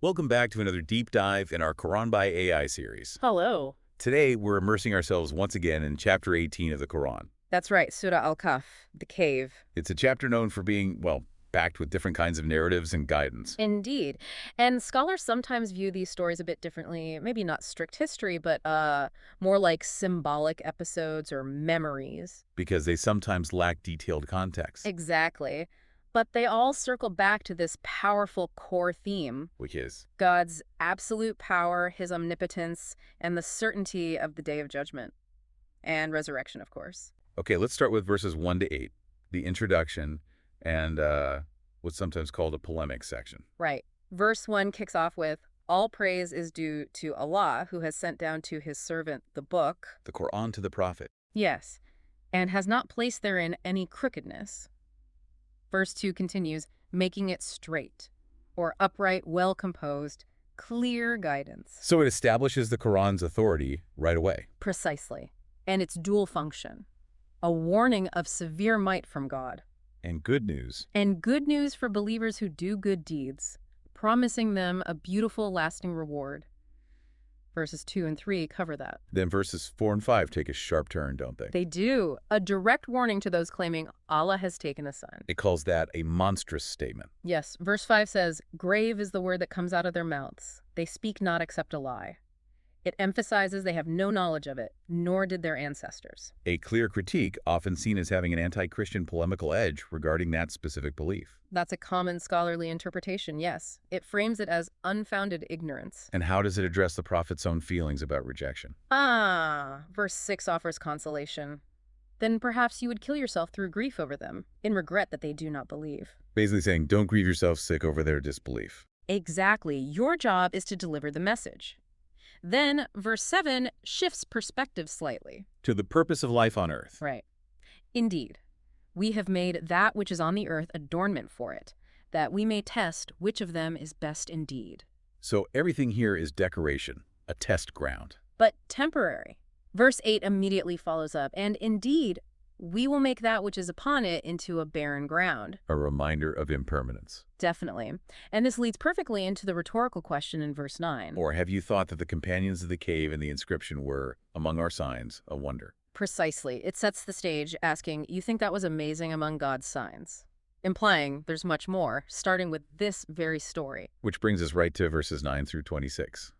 Welcome back to another deep dive in our Quran by AI series. Hello. Today, we're immersing ourselves once again in Chapter 18 of the Quran. That's right, Surah Al-Kahf, the cave. It's a chapter known for being, well, packed with different kinds of narratives and guidance. Indeed. And scholars sometimes view these stories a bit differently, maybe not strict history, but more like symbolic episodes or memories. Because they sometimes lack detailed context. Exactly. But they all circle back to this powerful core theme. Which is? God's absolute power, his omnipotence, and the certainty of the day of judgment. And resurrection, of course. Okay, let's start with verses 1 to 8, the introduction, and what's sometimes called a polemic section. Right. Verse 1 kicks off with, "All praise is due to Allah, who has sent down to his servant the book." The Quran to the Prophet. Yes, and has not placed therein any crookedness. Verse 2 continues, "Making it straight," or upright, well-composed, clear guidance. So it establishes the Quran's authority right away. Precisely. And its dual function. A warning of severe might from God. And good news. And good news for believers who do good deeds, promising them a beautiful, lasting reward. Verses 2 and 3 cover that. Then verses 4 and 5 take a sharp turn, don't they? They do. A direct warning to those claiming Allah has taken a son. It calls that a monstrous statement. Yes. Verse 5 says, "Grave is the word that comes out of their mouths. They speak not except a lie." It emphasizes they have no knowledge of it, nor did their ancestors. A clear critique, often seen as having an anti-Christian polemical edge regarding that specific belief. That's a common scholarly interpretation, yes. It frames it as unfounded ignorance. And how does it address the Prophet's own feelings about rejection? Verse 6 offers consolation. "Then perhaps you would kill yourself through grief over them, in regret that they do not believe." Basically saying, don't grieve yourself sick over their disbelief. Exactly. Your job is to deliver the message. Then, verse 7 shifts perspective slightly. To the purpose of life on earth. Right. "Indeed, we have made that which is on the earth adornment for it, that we may test which of them is best indeed." So everything here is decoration, a test ground. But temporary. Verse 8 immediately follows up, "And indeed, we will make that which is upon it into a barren ground." A reminder of impermanence. Definitely. And this leads perfectly into the rhetorical question in verse 9. Or have you thought that the companions of the cave and the inscription were, among our signs, a wonder? Precisely. It sets the stage, asking, "You think that was amazing among God's signs?" Implying there's much more, starting with this very story. Which brings us right to verses 9 through 26,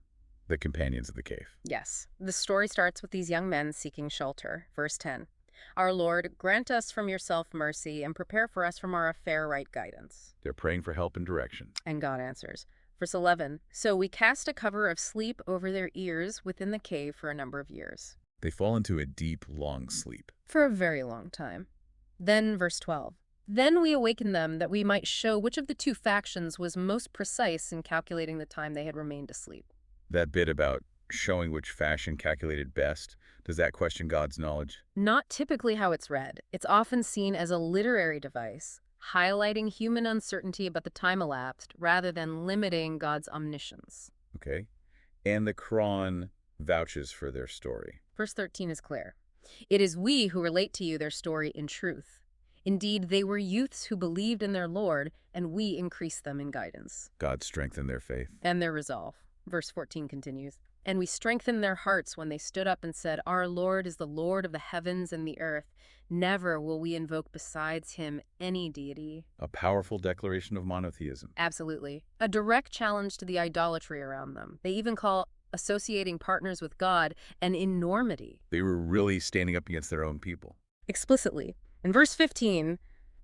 the companions of the cave. Yes. The story starts with these young men seeking shelter. Verse 10. "Our Lord, grant us from yourself mercy and prepare for us from our affair right guidance." They're praying for help and direction. And God answers. Verse 11. "So we cast a cover of sleep over their ears within the cave for a number of years." They fall into a deep, long sleep. For a very long time. Then verse 12. "Then we awakened them that we might show which of the two factions was most precise in calculating the time they had remained asleep." That bit about showing which fashion calculated best, does that question God's knowledge? Not typically how it's read. It's often seen as a literary device, highlighting human uncertainty about the time elapsed rather than limiting God's omniscience. Okay. And the Quran vouches for their story. Verse 13 is clear. "It is we who relate to you their story in truth. Indeed, they were youths who believed in their Lord, and we increased them in guidance." God strengthened their faith. And their resolve. Verse 14 continues. "And we strengthened their hearts when they stood up and said, 'Our Lord is the Lord of the heavens and the earth. Never will we invoke besides him any deity.'" A powerful declaration of monotheism. Absolutely. A direct challenge to the idolatry around them. They even call associating partners with God an enormity. They were really standing up against their own people. Explicitly. In verse 15,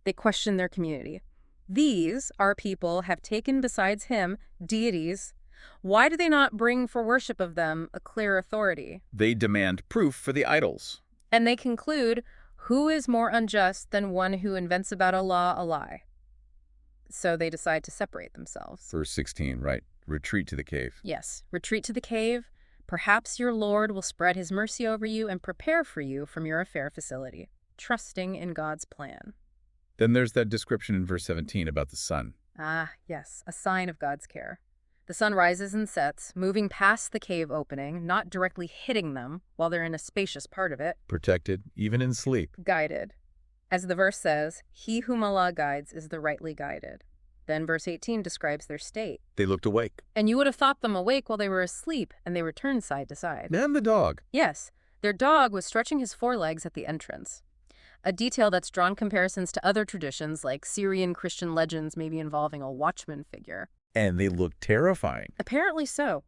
they question their community. "These, our people, have taken besides him deities. Why do they not bring for worship of them a clear authority?" They demand proof for the idols. And they conclude, "Who is more unjust than one who invents about Allah a lie?" So they decide to separate themselves. Verse 16, right. Retreat to the cave. Yes, retreat to the cave. "Perhaps your Lord will spread his mercy over you and prepare for you from your affair facility," trusting in God's plan. Then there's that description in verse 17 about the sun. Yes, a sign of God's care. The sun rises and sets, moving past the cave opening, not directly hitting them while they're in a spacious part of it. Protected, even in sleep. Guided. As the verse says, "He whom Allah guides is the rightly guided." Then verse 18 describes their state. They looked awake. And you would have thought them awake while they were asleep, and they were turned side to side. And the dog. Yes, their dog was stretching his forelegs at the entrance. A detail that's drawn comparisons to other traditions like Syrian Christian legends maybe involving a watchman figure. And they looked terrifying. Apparently so.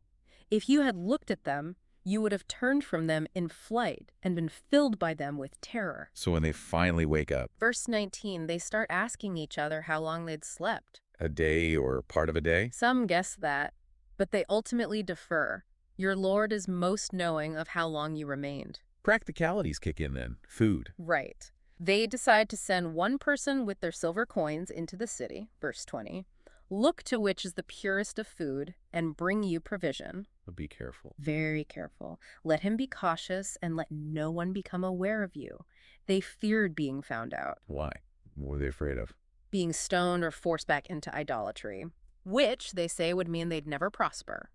If you had looked at them, you would have turned from them in flight and been filled by them with terror. So when they finally wake up, Verse 19, they start asking each other how long they'd slept. a day or part of a day? Some guess that, but they ultimately defer. Your Lord is most knowing of how long you remained. Practicalities kick in then. Food. Right. They decide to send one person with their silver coins into the city, verse 20, look to which is the purest of food, and bring you provision. But be careful. Very careful. Let him be cautious, and let no one become aware of you. They feared being found out. Why? What were they afraid of? Being stoned or forced back into idolatry, which they say would mean they'd never prosper.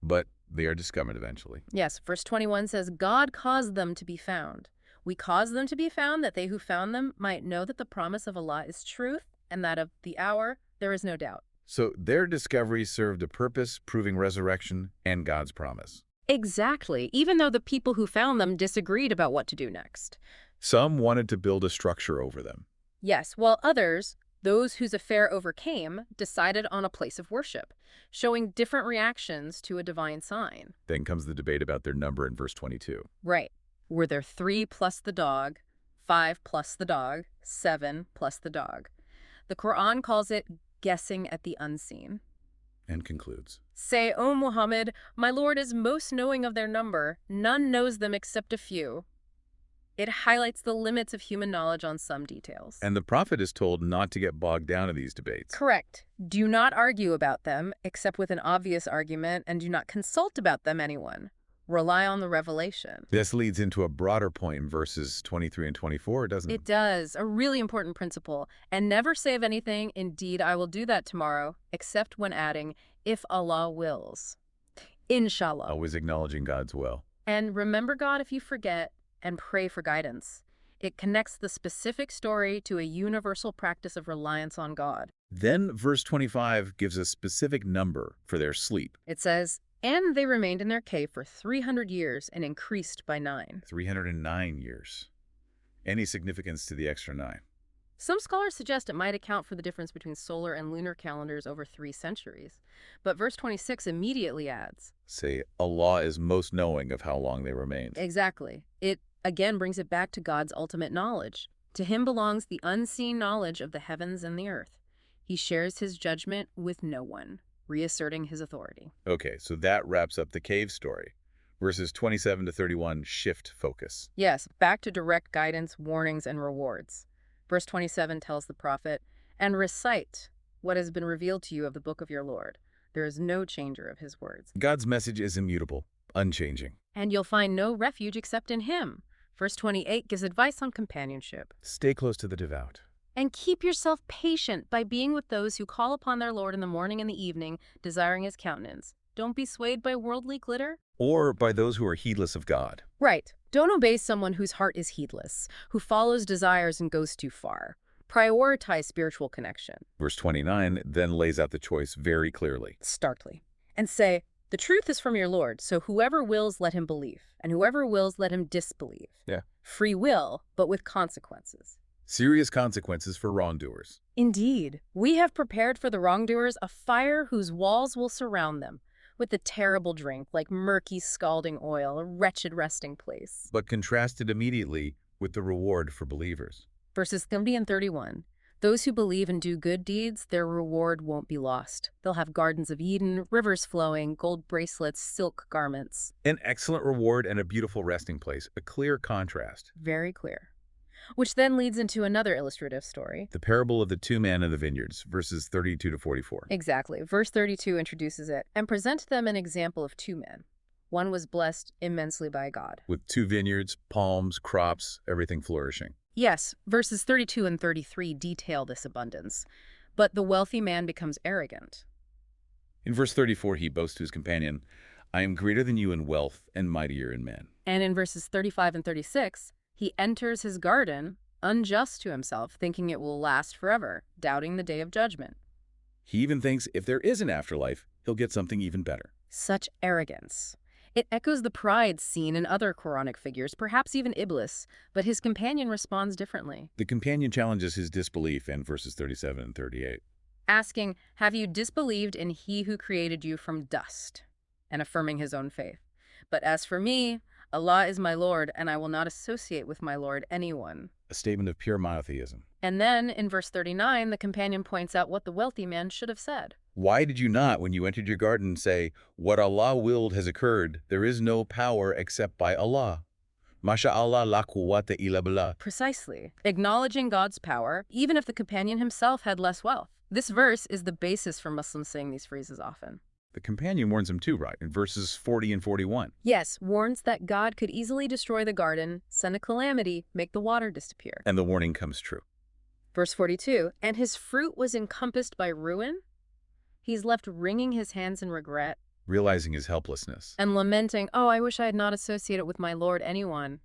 But they are discovered eventually. Yes, verse 21 says, God caused them to be found. We caused them to be found, that they who found them might know that the promise of Allah is truth, and that of the hour there is no doubt. So their discovery served a purpose, proving resurrection and God's promise. Exactly, even though the people who found them disagreed about what to do next. Some wanted to build a structure over them. Yes, while others, those whose affair overcame, decided on a place of worship, showing different reactions to a divine sign. Then comes the debate about their number in verse 22. Right. Were there 3 plus the dog, 5 plus the dog, 7 plus the dog? The Quran calls it guessing at the unseen. And concludes. Say, O Muhammad, my Lord is most knowing of their number. None knows them except a few. It highlights the limits of human knowledge on some details. And the prophet is told not to get bogged down in these debates. Correct. Do not argue about them, except with an obvious argument, and do not consult about them anyone. Rely on the revelation. This leads into a broader point in verses 23 and 24, doesn't it? It does. A really important principle. And never say of anything, indeed, I will do that tomorrow, except when adding, if Allah wills. Insha'Allah. Always acknowledging God's will. And remember God if you forget, and pray for guidance. It connects the specific story to a universal practice of reliance on God. Then verse 25 gives a specific number for their sleep. It says, and they remained in their cave for 300 years and increased by 9. 309 years. Any significance to the extra 9? Some scholars suggest it might account for the difference between solar and lunar calendars over 3 centuries. But verse 26 immediately adds, Say, Allah is most knowing of how long they remained. exactly. It again brings it back to God's ultimate knowledge. To him belongs the unseen knowledge of the heavens and the earth. He shares his judgment with no one, reasserting his authority. Okay, so that wraps up the cave story. Verses 27 to 31 shift focus. Yes, back to direct guidance, warnings, and rewards. Verse 27 tells the prophet, and recite what has been revealed to you of the book of your Lord. There is no changer of his words. God's message is immutable, unchanging. And you'll find no refuge except in him. Verse 28 gives advice on companionship. Stay close to the devout. And keep yourself patient by being with those who call upon their Lord in the morning and the evening, desiring his countenance. Don't be swayed by worldly glitter. Or by those who are heedless of God. Right. Don't obey someone whose heart is heedless, who follows desires and goes too far. Prioritize spiritual connection. Verse 29 then lays out the choice very clearly. Starkly. And say, the truth is from your Lord, so whoever wills, let him believe, and whoever wills, let him disbelieve. Yeah. Free will, but with consequences. Serious consequences for wrongdoers. Indeed, we have prepared for the wrongdoers a fire whose walls will surround them, with a terrible drink like murky scalding oil, a wretched resting place. But contrasted immediately with the reward for believers. Verses 30 and 31. Those who believe and do good deeds, their reward won't be lost. They'll have gardens of Eden, rivers flowing, gold bracelets, silk garments. An excellent reward and a beautiful resting place. A clear contrast. Very clear. Which then leads into another illustrative story. The parable of the 2 men in the vineyards, verses 32 to 44. Exactly. Verse 32 introduces it, and present them an example of 2 men. One was blessed immensely by God. With 2 vineyards, palms, crops, everything flourishing. Yes, verses 32 and 33 detail this abundance. But the wealthy man becomes arrogant. In verse 34, he boasts to his companion, I am greater than you in wealth and mightier in men. And in verses 35 and 36, he enters his garden, unjust to himself, thinking it will last forever, doubting the day of judgment. He even thinks if there is an afterlife, he'll get something even better. Such arrogance. It echoes the pride seen in other Quranic figures, perhaps even Iblis, but his companion responds differently, The companion challenges his disbelief in verses 37 and 38. asking, "Have you disbelieved in he who created you from dust?" and affirming his own faith. "But as for me, Allah is my Lord, and I will not associate with my Lord anyone." A statement of pure monotheism. And then, in verse 39, the companion points out what the wealthy man should have said. Why did you not, when you entered your garden, say, "What Allah willed has occurred. There is no power except by Allah. Masha'Allah la quwwata illa billah." Precisely. Acknowledging God's power, even if the companion himself had less wealth. This verse is the basis for Muslims saying these phrases often. The companion warns him too, right, in verses 40 and 41. Yes, warns that God could easily destroy the garden, send a calamity, make the water disappear. And the warning comes true. Verse 42, and his fruit was encompassed by ruin. He's left wringing his hands in regret Realizing his helplessness. and lamenting, "Oh, I wish I had not associated with my Lord anyone."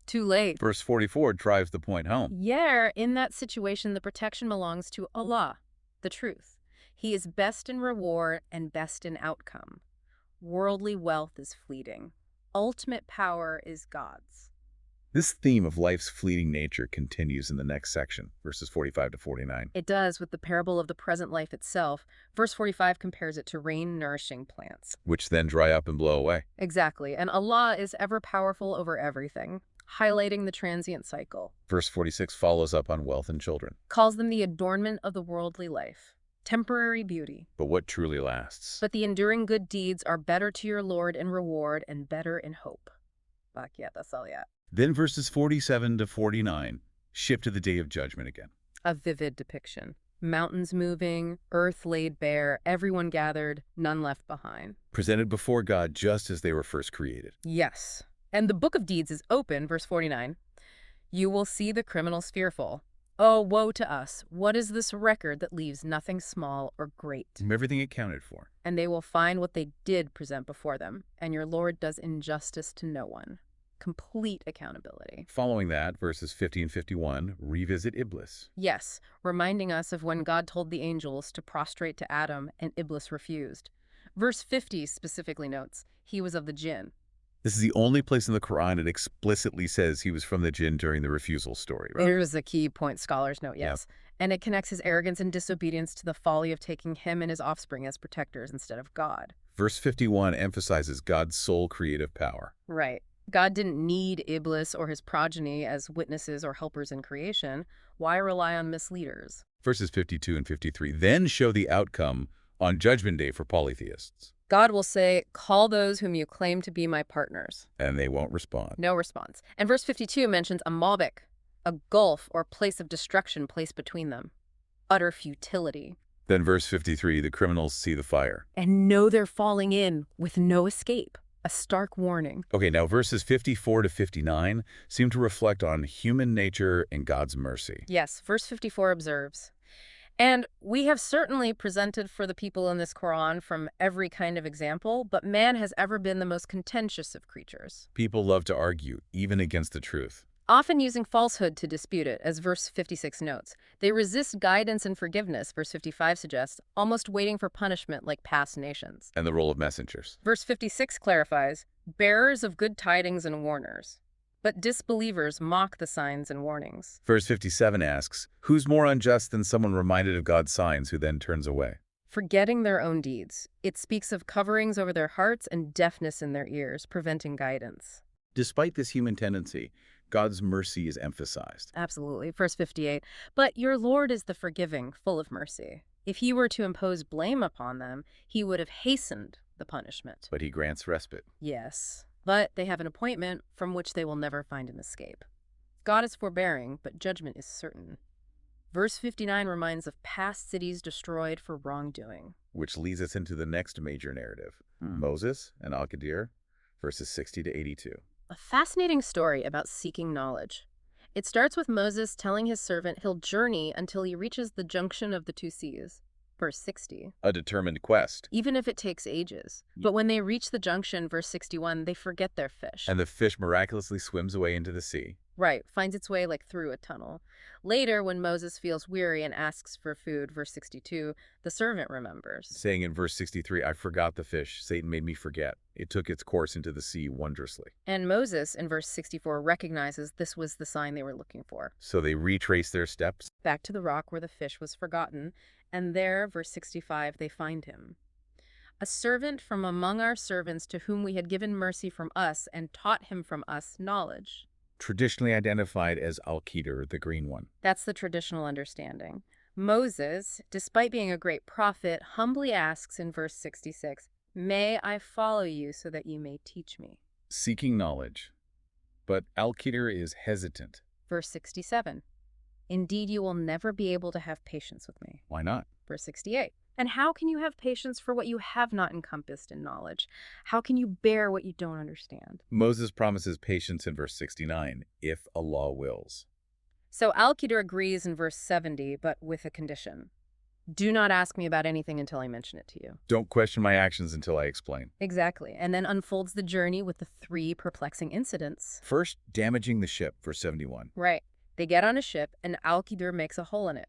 Too late. Verse 44 drives the point home. Yeah, in that situation, the protection belongs to Allah, the truth. He is best in reward and best in outcome. Worldly wealth is fleeting. Ultimate power is God's. This theme of life's fleeting nature continues in the next section, verses 45 to 49. It does with the parable of the present life itself. Verse 45 compares it to rain-nourishing plants. Which then dry up and blow away. Exactly, and Allah is ever powerful over everything, highlighting the transient cycle. Verse 46 follows up on wealth and children. Calls them the adornment of the worldly life. Temporary beauty. But what truly lasts? But the enduring good deeds are better to your Lord in reward and better in hope. Baqiyat as-saliyat. Then verses 47 to 49 shift to the day of judgment again. A vivid depiction. Mountains moving, earth laid bare, everyone gathered, none left behind. Presented before God just as they were first created. Yes. And the book of deeds is open, verse 49. You will see the criminals fearful. Oh, woe to us! What is this record that leaves nothing small or great? Everything it counted for. And they will find what they did present before them, and your Lord does injustice to no one. Complete accountability. Following that, verses 50 and 51 revisit Iblis. Yes, reminding us of when God told the angels to prostrate to Adam and Iblis refused. Verse 50 specifically notes, he was of the jinn. This is the only place in the Quran it explicitly says he was from the jinn during the refusal story, right? Here's a key point scholars note, yes. Yep. And it connects his arrogance and disobedience to the folly of taking him and his offspring as protectors instead of God. Verse 51 emphasizes God's sole creative power. Right. God didn't need Iblis or his progeny as witnesses or helpers in creation. Why rely on misleaders? Verses 52 and 53 then show the outcome on Judgment Day for polytheists. God will say, call those whom you claim to be my partners. And they won't respond. No response. And verse 52 mentions a mawbik, a gulf or place of destruction placed between them. Utter futility. Then verse 53, the criminals see the fire. And know they're falling in with no escape. A stark warning. Okay, now verses 54 to 59 seem to reflect on human nature and God's mercy. Yes, verse 54 observes, and we have certainly presented for the people in this Quran from every kind of example, but man has ever been the most contentious of creatures. People love to argue, even against the truth. Often using falsehood to dispute it, as verse 56 notes. They resist guidance and forgiveness, verse 55 suggests, almost waiting for punishment like past nations. And the role of messengers. Verse 56 clarifies, bearers of good tidings and warners. But disbelievers mock the signs and warnings. Verse 57 asks, who's more unjust than someone reminded of God's signs who then turns away? Forgetting their own deeds. It speaks of coverings over their hearts and deafness in their ears, preventing guidance. Despite this human tendency, God's mercy is emphasized. Absolutely. Verse 58. But your Lord is the forgiving, full of mercy. If he were to impose blame upon them, he would have hastened the punishment. But he grants respite. Yes. But they have an appointment from which they will never find an escape. God is forbearing, but judgment is certain. Verse 59 reminds of past cities destroyed for wrongdoing. Which leads us into the next major narrative, Moses and Al-Khidr, verses 60 to 82. A fascinating story about seeking knowledge. It starts with Moses telling his servant he'll journey until he reaches the junction of the two seas. Verse 60. A determined quest. Even if it takes ages. But when they reach the junction, verse 61, they forget their fish. And the fish miraculously swims away into the sea. Right, finds its way like through a tunnel. Later, when Moses feels weary and asks for food, verse 62, the servant remembers. Saying in verse 63, I forgot the fish. Satan made me forget. It took its course into the sea wondrously. And Moses, in verse 64, recognizes this was the sign they were looking for. So they retrace their steps. Back to the rock where the fish was forgotten, and there, verse 65, they find him. A servant from among our servants to whom we had given mercy from us and taught him from us knowledge. Traditionally identified as Al-Khidr, the green one. That's the traditional understanding. Moses, despite being a great prophet, humbly asks in verse 66, May I follow you so that you may teach me? Seeking knowledge. But Al-Khidr is hesitant. Verse 67, Indeed, you will never be able to have patience with me. Why not? Verse 68, And how can you have patience for what you have not encompassed in knowledge? How can you bear what you don't understand? Moses promises patience in verse 69, if Allah wills. So Al-Khidr agrees in verse 70, but with a condition. Do not ask me about anything until I mention it to you. Don't question my actions until I explain. Exactly, and then unfolds the journey with the 3 perplexing incidents. First, damaging the ship, verse 71. Right. They get on a ship, and Al-Khidr makes a hole in it.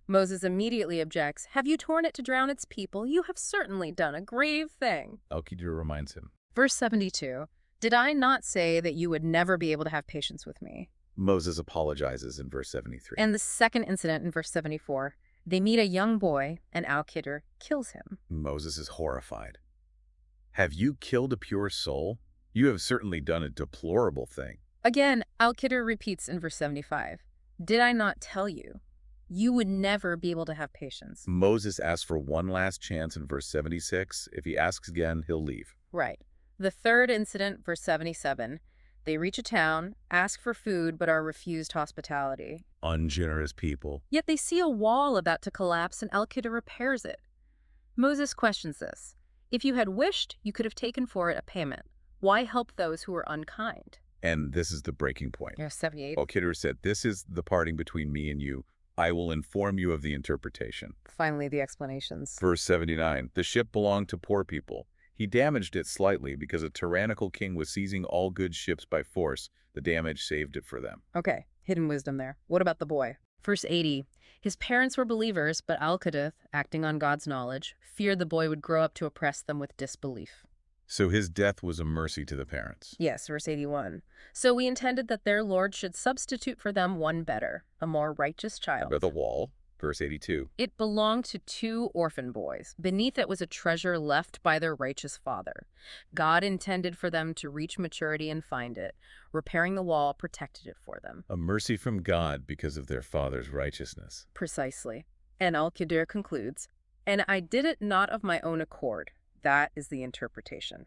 Moses immediately objects, Have you torn it to drown its people? You have certainly done a grave thing. Al-Khidr reminds him. Verse 72, Did I not say that you would never be able to have patience with me? Moses apologizes in verse 73. And the second incident in verse 74, they meet a young boy, and Al-Khidr kills him. Moses is horrified. Have you killed a pure soul? You have certainly done a deplorable thing. Again, Al-Khidr repeats in verse 75, Did I not tell you? You would never be able to have patience. Moses asks for one last chance in verse 76. If he asks again, he'll leave. Right. The third incident, verse 77, they reach a town, ask for food, but are refused hospitality. Ungenerous people. Yet they see a wall about to collapse, and Al-Khidr repairs it. Moses questions this. If you had wished, you could have taken for it a payment. Why help those who are unkind? And this is the breaking point. Verse 78. Al-Khidr said, this is the parting between me and you. I will inform you of the interpretation. Finally, the explanations. Verse 79, the ship belonged to poor people. He damaged it slightly because a tyrannical king was seizing all good ships by force. The damage saved it for them. Okay, hidden wisdom there. What about the boy? Verse 80, his parents were believers, but Al-Khidr, acting on God's knowledge, feared the boy would grow up to oppress them with disbelief. So his death was a mercy to the parents. Yes, verse 81. So we intended that their Lord should substitute for them one better, a more righteous child. Under the wall, verse 82. It belonged to 2 orphan boys. Beneath it was a treasure left by their righteous father. God intended for them to reach maturity and find it. Repairing the wall protected it for them. A mercy from God because of their father's righteousness. Precisely. And Al-Khidr concludes, And I did it not of my own accord. That is the interpretation.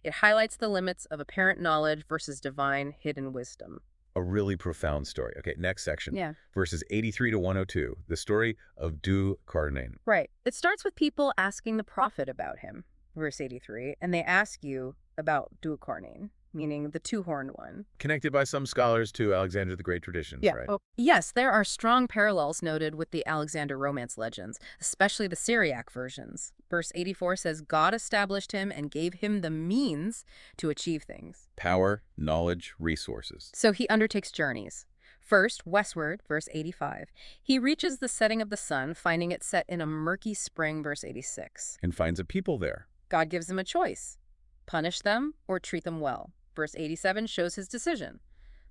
It highlights the limits of apparent knowledge versus divine hidden wisdom. A really profound story. Okay, next section. Yeah. Verses 83 to 102, the story of Dhul-Qarnain. Right. It starts with people asking the prophet about him, verse 83, and they ask you about Dhul-Qarnain, meaning the 2-horned one. Connected by some scholars to Alexander the Great traditions, Yeah. right? Oh, yes, there are strong parallels noted with the Alexander Romance legends, especially the Syriac versions. Verse 84 says, God established him and gave him the means to achieve things. Power, knowledge, resources. So he undertakes journeys. First, westward, verse 85. He reaches the setting of the sun, finding it set in a murky spring, verse 86. And finds a people there. God gives him a choice. Punish them or treat them well. Verse 87 shows his decision.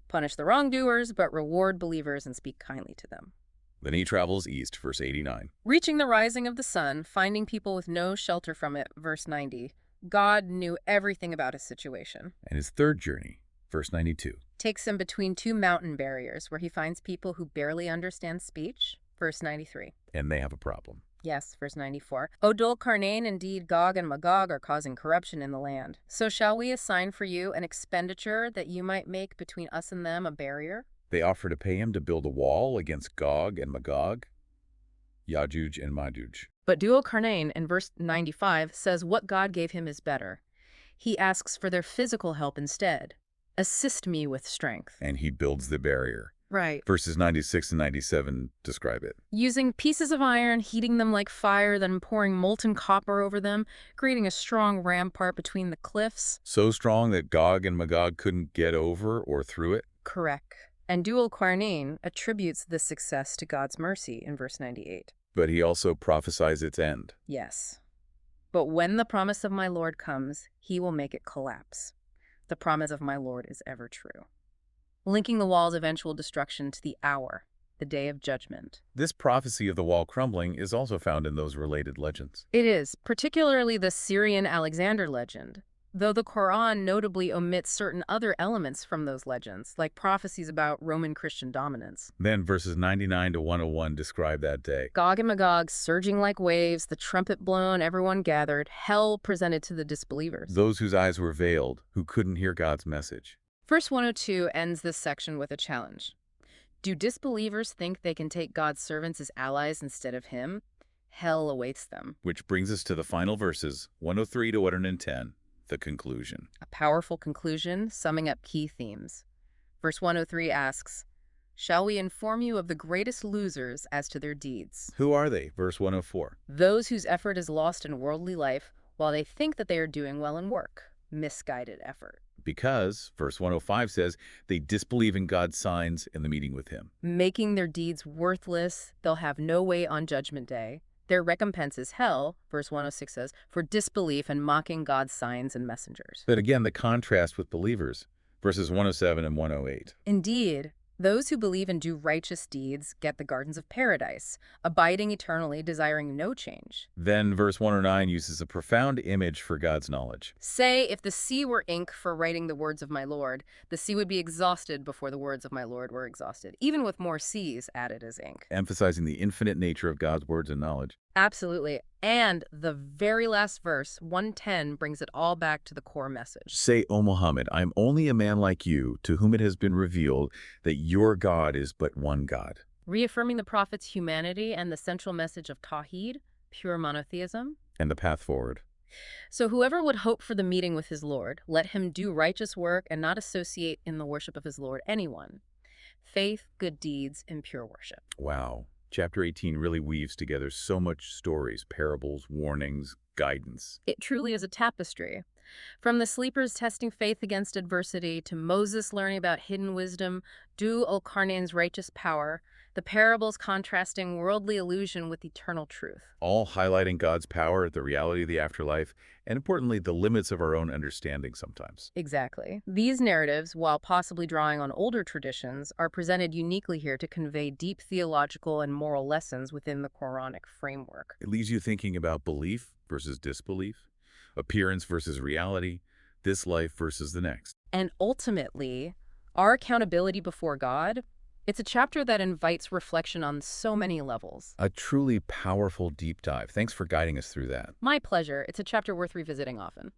Punish the wrongdoers, but reward believers and speak kindly to them. Then he travels east, verse 89. Reaching the rising of the sun, finding people with no shelter from it, verse 90. God knew everything about his situation. And his third journey, verse 92. Takes him between 2 mountain barriers where he finds people who barely understand speech, verse 93. And they have a problem. Yes, verse 94. O Dhul-Qarnain, indeed Gog and Magog are causing corruption in the land. So shall we assign for you an expenditure that you might make between us and them a barrier? They offer to pay him to build a wall against Gog and Magog, Yajuj and Majuj. But Dhul-Qarnain in verse 95 says what God gave him is better. He asks for their physical help instead. Assist me with strength. And he builds the barrier. Right. Verses 96 and 97 describe it. Using pieces of iron, heating them like fire, then pouring molten copper over them, creating a strong rampart between the cliffs. So strong that Gog and Magog couldn't get over or through it. Correct. And Dhul-Qarnain attributes this success to God's mercy in verse 98. But he also prophesies its end. Yes. But when the promise of my Lord comes, he will make it collapse. The promise of my Lord is ever true. Linking the wall's eventual destruction to the hour, the day of judgment. This prophecy of the wall crumbling is also found in those related legends. It is, particularly the Syrian Alexander legend, though the Quran notably omits certain other elements from those legends, like prophecies about Roman Christian dominance. Then verses 99 to 101 describe that day. Gog and Magog surging like waves, the trumpet blown, everyone gathered, hell presented to the disbelievers. Those whose eyes were veiled, who couldn't hear God's message. Verse 102 ends this section with a challenge. Do disbelievers think they can take God's servants as allies instead of him? Hell awaits them. Which brings us to the final verses, 103 to 110, the conclusion. A powerful conclusion, summing up key themes. Verse 103 asks, shall we inform you of the greatest losers as to their deeds? Who are they? Verse 104. Those whose effort is lost in worldly life while they think that they are doing well in work. Misguided effort. Because, verse 105 says, they disbelieve in God's signs in the meeting with him. Making their deeds worthless, they'll have no weight on Judgment Day. Their recompense is hell, verse 106 says, for disbelief and mocking God's signs and messengers. But again, the contrast with believers, verses 107 and 108. Indeed, those who believe and do righteous deeds get the gardens of paradise, abiding eternally, desiring no change. Then verse 109 uses a profound image for God's knowledge. Say, if the sea were ink for writing the words of my Lord, the sea would be exhausted before the words of my Lord were exhausted, even with more seas added as ink. Emphasizing the infinite nature of God's words and knowledge. Absolutely. And the very last verse, 110, brings it all back to the core message. Say, O Muhammad, I am only a man like you, to whom it has been revealed that your God is but one God. Reaffirming the prophet's humanity and the central message of Tawheed, pure monotheism. And the path forward. So whoever would hope for the meeting with his Lord, let him do righteous work and not associate in the worship of his Lord anyone. Faith, good deeds, and pure worship. Wow. Chapter 18 really weaves together so much stories, parables, warnings, guidance. It truly is a tapestry. From the sleepers testing faith against adversity, to Moses learning about hidden wisdom, Dhul-Qarnain's righteous power, the parables contrasting worldly illusion with eternal truth. All highlighting God's power, the reality of the afterlife, and importantly, the limits of our own understanding sometimes. Exactly. These narratives, while possibly drawing on older traditions, are presented uniquely here to convey deep theological and moral lessons within the Quranic framework. It leaves you thinking about belief versus disbelief, appearance versus reality, this life versus the next. And ultimately, our accountability before God, it's a chapter that invites reflection on so many levels. A truly powerful deep dive. Thanks for guiding us through that. My pleasure. It's a chapter worth revisiting often.